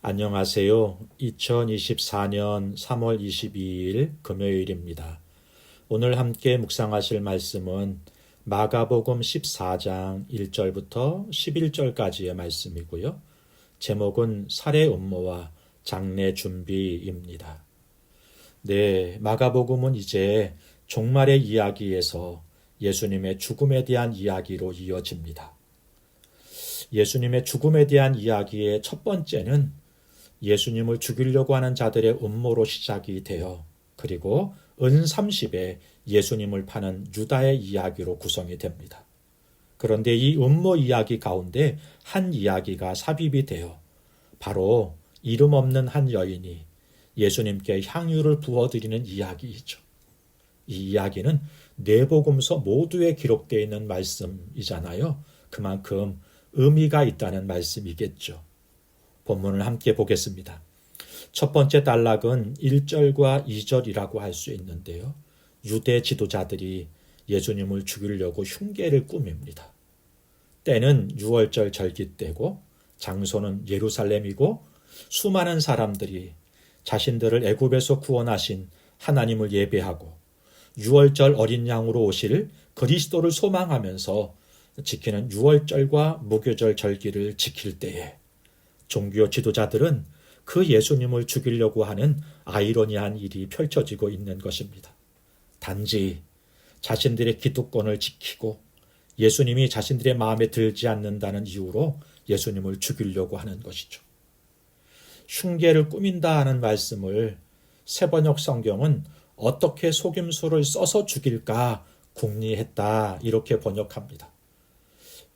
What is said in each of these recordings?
안녕하세요. 2024년 3월 22일 금요일입니다. 오늘 함께 묵상하실 말씀은 마가복음 14장 1절부터 11절까지의 말씀이고요. 제목은 살해 음모와 장례 준비입니다. 네, 마가복음은 이제 종말의 이야기에서 예수님의 죽음에 대한 이야기로 이어집니다. 예수님의 죽음에 대한 이야기의 첫 번째는 예수님을 죽이려고 하는 자들의 음모로 시작이 되어 그리고 은 30에 예수님을 파는 유다의 이야기로 구성이 됩니다. 그런데 이 음모 이야기 가운데 한 이야기가 삽입이 되어 바로 이름 없는 한 여인이 예수님께 향유를 부어드리는 이야기이죠. 이 이야기는 네 복음서 모두에 기록되어 있는 말씀이잖아요. 그만큼 의미가 있다는 말씀이겠죠. 본문을 함께 보겠습니다. 첫 번째 단락은 1절과 2절이라고 할 수 있는데요. 유대 지도자들이 예수님을 죽이려고 흉계를 꾸밉니다. 때는 6월절 절기 때고 장소는 예루살렘이고 수많은 사람들이 자신들을 애굽에서 구원하신 하나님을 예배하고 6월절 어린 양으로 오실 그리스도를 소망하면서 지키는 6월절과 무교절 절기를 지킬 때에 종교 지도자들은 그 예수님을 죽이려고 하는 아이러니한 일이 펼쳐지고 있는 것입니다. 단지 자신들의 기득권을 지키고 예수님이 자신들의 마음에 들지 않는다는 이유로 예수님을 죽이려고 하는 것이죠. 흉계를 꾸민다 하는 말씀을 새번역 성경은 어떻게 속임수를 써서 죽일까 궁리했다 이렇게 번역합니다.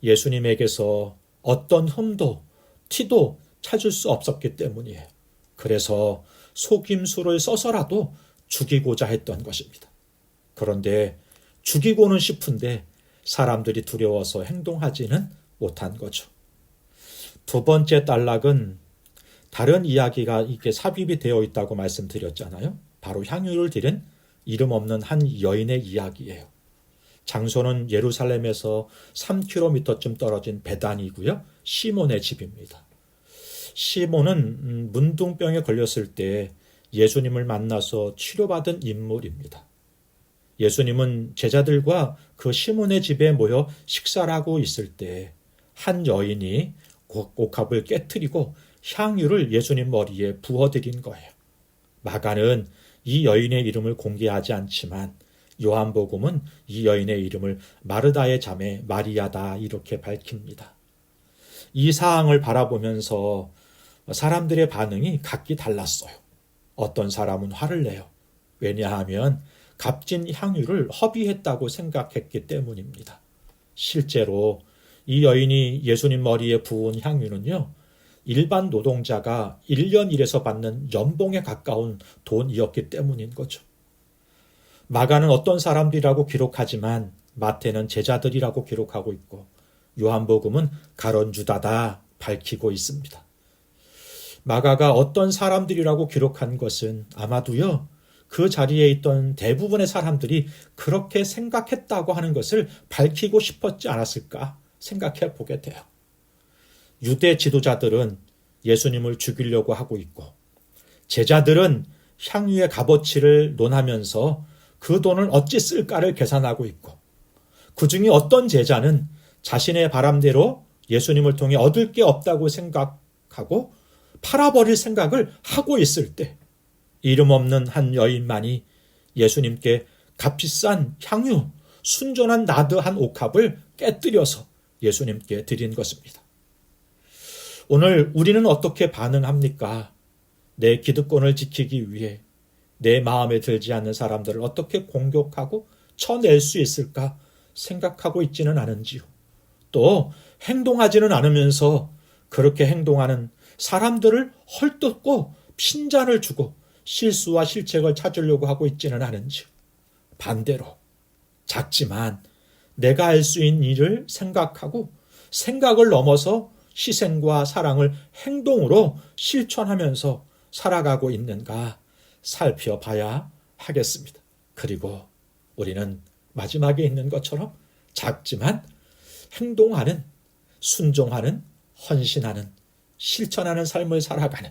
예수님에게서 어떤 흠도 티도 찾을 수 없었기 때문이에요. 그래서 속임수를 써서라도 죽이고자 했던 것입니다. 그런데 죽이고는 싶은데 사람들이 두려워서 행동하지는 못한 거죠. 두 번째 단락은 다른 이야기가 이렇게 삽입이 되어 있다고 말씀드렸잖아요. 바로 향유를 드린 이름 없는 한 여인의 이야기예요. 장소는 예루살렘에서 3km쯤 떨어진 베단이고요. 시몬의 집입니다. 시몬은 문둥병에 걸렸을 때 예수님을 만나서 치료받은 인물입니다. 예수님은 제자들과 그 시몬의 집에 모여 식사를 하고 있을 때 한 여인이 옥합을 깨트리고 향유를 예수님 머리에 부어드린 거예요. 마가는 이 여인의 이름을 공개하지 않지만 요한복음은 이 여인의 이름을 마르다의 자매 마리아다 이렇게 밝힙니다. 이 사항을 바라보면서 사람들의 반응이 각기 달랐어요. 어떤 사람은 화를 내요. 왜냐하면 값진 향유를 허비했다고 생각했기 때문입니다. 실제로 이 여인이 예수님 머리에 부은 향유는요, 일반 노동자가 1년 일해서 받는 연봉에 가까운 돈이었기 때문인 거죠. 마가는 어떤 사람들이라고 기록하지만 마태는 제자들이라고 기록하고 있고 요한복음은 가론 유다다 밝히고 있습니다. 마가가 어떤 사람들이라고 기록한 것은 아마도요, 그 자리에 있던 대부분의 사람들이 그렇게 생각했다고 하는 것을 밝히고 싶었지 않았을까 생각해 보게 돼요. 유대 지도자들은 예수님을 죽이려고 하고 있고 제자들은 향유의 값어치를 논하면서 그 돈을 어찌 쓸까를 계산하고 있고 그 중에 어떤 제자는 자신의 바람대로 예수님을 통해 얻을 게 없다고 생각하고 팔아버릴 생각을 하고 있을 때 이름 없는 한 여인만이 예수님께 값비싼 향유, 순전한 나드 한 옥합을 깨뜨려서 예수님께 드린 것입니다. 오늘 우리는 어떻게 반응합니까? 내 기득권을 지키기 위해 내 마음에 들지 않는 사람들을 어떻게 공격하고 쳐낼 수 있을까 생각하고 있지는 않은지요. 또 행동하지는 않으면서 그렇게 행동하는 사람들을 헐뜯고 핀잔을 주고 실수와 실책을 찾으려고 하고 있지는 않은지요. 반대로 작지만 내가 할 수 있는 일을 생각하고 생각을 넘어서 희생과 사랑을 행동으로 실천하면서 살아가고 있는가 살펴봐야 하겠습니다. 그리고 우리는 마지막에 있는 것처럼 작지만 행동하는, 순종하는, 헌신하는 실천하는 삶을 살아가는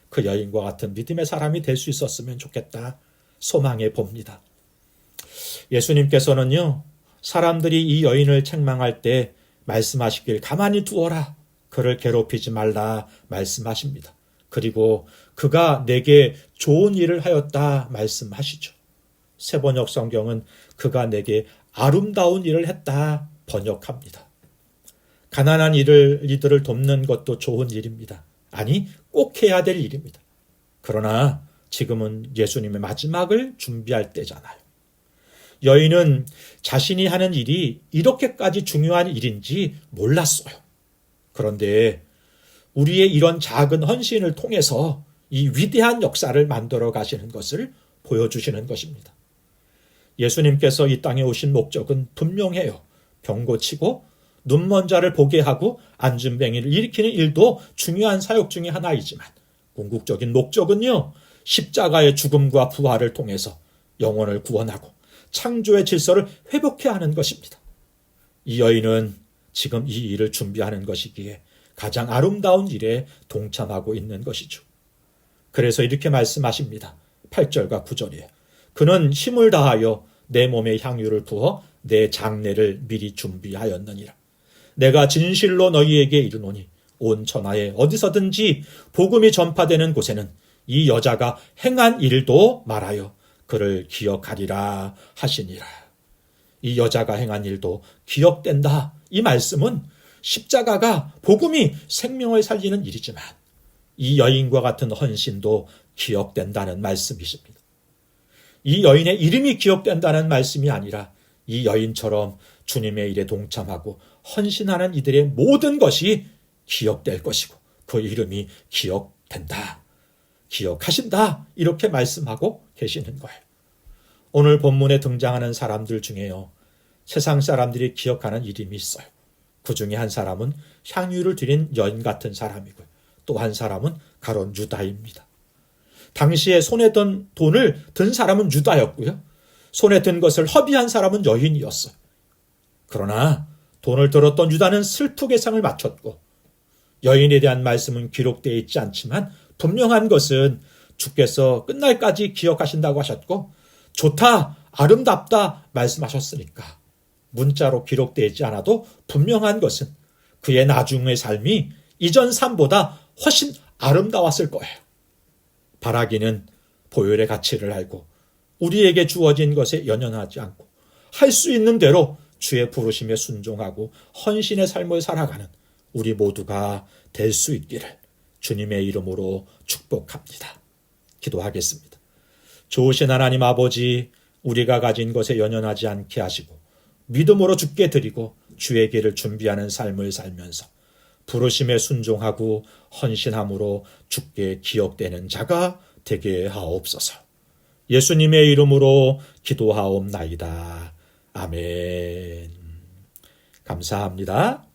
그 여인과 같은 믿음의 사람이 될 수 있었으면 좋겠다 소망해 봅니다. 예수님께서는요, 사람들이 이 여인을 책망할 때 말씀하시길 가만히 두어라, 그를 괴롭히지 말라 말씀하십니다. 그리고 그가 내게 좋은 일을 하였다 말씀하시죠. 새번역 성경은 그가 내게 아름다운 일을 했다 번역합니다. 가난한 이들을 돕는 것도 좋은 일입니다. 아니, 꼭 해야 될 일입니다. 그러나 지금은 예수님의 마지막을 준비할 때잖아요. 여인은 자신이 하는 일이 이렇게까지 중요한 일인지 몰랐어요. 그런데 우리의 이런 작은 헌신을 통해서 이 위대한 역사를 만들어 가시는 것을 보여주시는 것입니다. 예수님께서 이 땅에 오신 목적은 분명해요. 병 고치고 눈먼 자를 보게 하고 안진뱅이를 일으키는 일도 중요한 사역 중의 하나이지만 궁극적인 목적은요, 십자가의 죽음과 부활을 통해서 영혼을 구원하고 창조의 질서를 회복해야 하는 것입니다. 이 여인은 지금 이 일을 준비하는 것이기에 가장 아름다운 일에 동참하고 있는 것이죠. 그래서 이렇게 말씀하십니다. 8절과 9절이에요. 그는 힘을 다하여 내 몸에 향유를 부어 내 장례를 미리 준비하였느니라. 내가 진실로 너희에게 이르노니 온 천하에 어디서든지 복음이 전파되는 곳에는 이 여자가 행한 일도 말하여 그를 기억하리라 하시니라. 이 여자가 행한 일도 기억된다. 이 말씀은 십자가가 복음이 생명을 살리는 일이지만 이 여인과 같은 헌신도 기억된다는 말씀이십니다. 이 여인의 이름이 기억된다는 말씀이 아니라 이 여인처럼 주님의 일에 동참하고 헌신하는 이들의 모든 것이 기억될 것이고 그 이름이 기억된다, 기억하신다, 이렇게 말씀하고 계시는 거예요. 오늘 본문에 등장하는 사람들 중에요, 세상 사람들이 기억하는 이름이 있어요. 그 중에 한 사람은 향유를 드린 여인 같은 사람이고요. 또 한 사람은 가론 유다입니다. 당시에 손에 든 돈을 든 사람은 유다였고요. 손에 든 것을 허비한 사람은 여인이었어요. 그러나 돈을 들었던 유다는 슬프게 상을 마쳤고 여인에 대한 말씀은 기록되어 있지 않지만 분명한 것은 주께서 끝날까지 기억하신다고 하셨고 좋다, 아름답다 말씀하셨으니까 문자로 기록되어 있지 않아도 분명한 것은 그의 나중의 삶이 이전 삶보다 훨씬 아름다웠을 거예요. 바라기는 보혈의 가치를 알고 우리에게 주어진 것에 연연하지 않고 할 수 있는 대로 주의 부르심에 순종하고 헌신의 삶을 살아가는 우리 모두가 될 수 있기를 주님의 이름으로 축복합니다. 기도하겠습니다. 좋으신 하나님 아버지, 우리가 가진 것에 연연하지 않게 하시고 믿음으로 주께 드리고 주의 길을 준비하는 삶을 살면서 부르심에 순종하고 헌신함으로 주께 기억되는 자가 되게 하옵소서. 예수님의 이름으로 기도하옵나이다. 아멘. 감사합니다.